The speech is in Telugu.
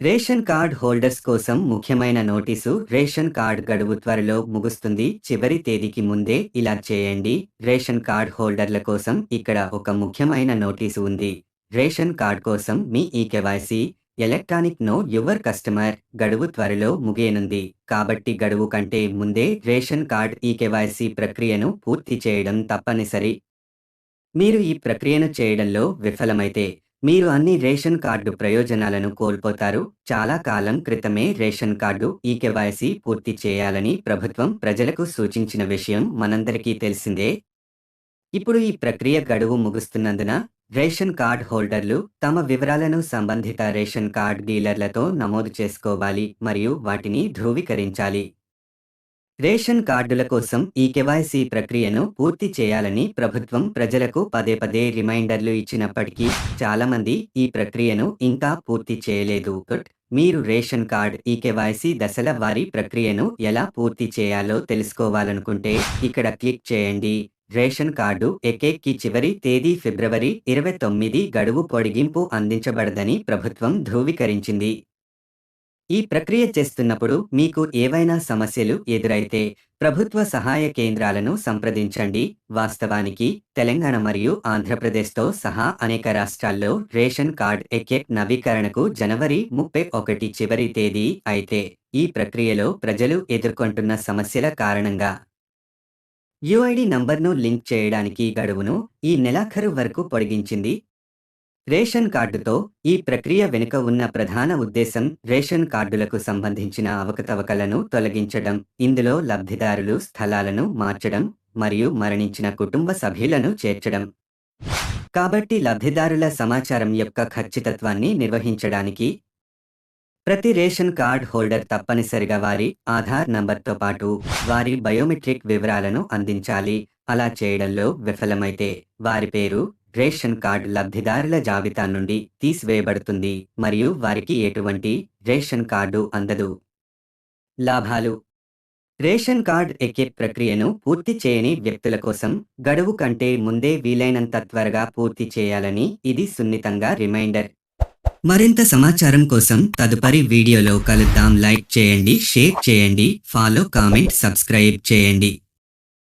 రేషన్ కార్డ్ హోల్డర్స్ కోసం ముఖ్యమైన నోటీసు. రేషన్ కార్డ్ గడువు త్వరలో ముగుస్తుంది. చివరి తేదీకి ముందే ఇలా చేయండి. రేషన్ కార్డ్ హోల్డర్ల కోసం ఇక్కడ ఒక ముఖ్యమైన నోటీసు ఉంది. రేషన్ కార్డ్ కోసం మీ eKYC electronic know your customer గడువు త్వరలో ముగియనుంది. కాబట్టి గడువు కంటే ముందే రేషన్ కార్డ్ ఈకేవైసీ ప్రక్రియను పూర్తి చేయడం తప్పనిసరి. మీరు ఈ ప్రక్రియను చేయడంలో విఫలమైతే మీరు అన్ని రేషన్ కార్డు ప్రయోజనాలను కోల్పోతారు. చాలా కాలం క్రితమే రేషన్ కార్డు ఈకేవైసీ పూర్తి చేయాలని ప్రభుత్వం ప్రజలకు సూచించిన విషయం మనందరికీ తెలిసిందే. ఇప్పుడు ఈ ప్రక్రియ గడువు ముగుస్తున్నందున రేషన్ కార్డ్ హోల్డర్లు తమ వివరాలను సంబంధిత రేషన్ కార్డ్ డీలర్లతో నమోదు చేసుకోవాలి మరియు వాటిని ధృవీకరించాలి. రేషన్ కార్డుల కోసం ఈ కేవైసీ ప్రక్రియను పూర్తి చేయాలని ప్రభుత్వం ప్రజలకు పదే పదే రిమైండర్లు ఇచ్చినప్పటికీ చాలామంది ఈ ప్రక్రియను ఇంకా పూర్తి చేయలేదు. మీరు రేషన్ కార్డ్ ఈ కేవైసీ దశల వారీ ప్రక్రియను ఎలా పూర్తి చేయాలో తెలుసుకోవాలనుకుంటే ఇక్కడ క్లిక్ చేయండి. రేషన్ కార్డు ఎకేకి చివరి తేదీ ఫిబ్రవరి 29 గడువు పొడిగింపు అందించబడదని ప్రభుత్వం ధృవీకరించింది. ఈ ప్రక్రియ చేస్తున్నప్పుడు మీకు ఏవైనా సమస్యలు ఎదురైతే ప్రభుత్వ సహాయ కేంద్రాలను సంప్రదించండి. వాస్తవానికి తెలంగాణ మరియు ఆంధ్రప్రదేశ్తో సహా అనేక రాష్ట్రాల్లో రేషన్ కార్డ్ ఎకెట్ నవీకరణకు జనవరి 31 చివరి తేదీ. అయితే ఈ ప్రక్రియలో ప్రజలు ఎదుర్కొంటున్న సమస్యల కారణంగా యుఐడి నంబర్ను లింక్ చేయడానికి గడువును ఈ నెలాఖరు వరకు పొడిగించింది. రేషన్ కార్డుతో ఈ ప్రక్రియ వెనుక ఉన్న ప్రధాన ఉద్దేశం రేషన్ కార్డులకు సంబంధించిన అవకతవకలను తొలగించడం. ఇందులో లబ్ధిదారులు స్థలాలను మార్చడం మరియు మరణించిన కుటుంబ సభ్యులను చేర్చడం. కాబట్టి లబ్ధిదారుల సమాచారం యొక్క ఖచ్చితత్వాన్ని నిర్వహించడానికి ప్రతి రేషన్ కార్డ్ హోల్డర్ తప్పనిసరిగా వారి ఆధార్ నంబర్తో పాటు వారి బయోమెట్రిక్ వివరాలను అందించాలి. అలా చేయడంలో విఫలమైతే వారి పేరు రేషన్ కార్డ్ లబ్ధిదారుల జాబితా నుండి తీసివేయబడుతుంది మరియు వారికి ఎటువంటి రేషన్ కార్డు అందదు. లాభాలు: రేషన్ కార్డ్ ఎక్కే ప్రక్రియను పూర్తి చేయని వ్యక్తుల కోసం గడువు కంటే ముందే వీలైనంత త్వరగా పూర్తి చేయాలని ఇది సున్నితంగా రిమైండర్. మరింత సమాచారం కోసం తదుపరి వీడియోలో కలుద్దాం. లైక్ చేయండి, షేర్ చేయండి, ఫాలో, కామెంట్, సబ్స్క్రైబ్ చేయండి.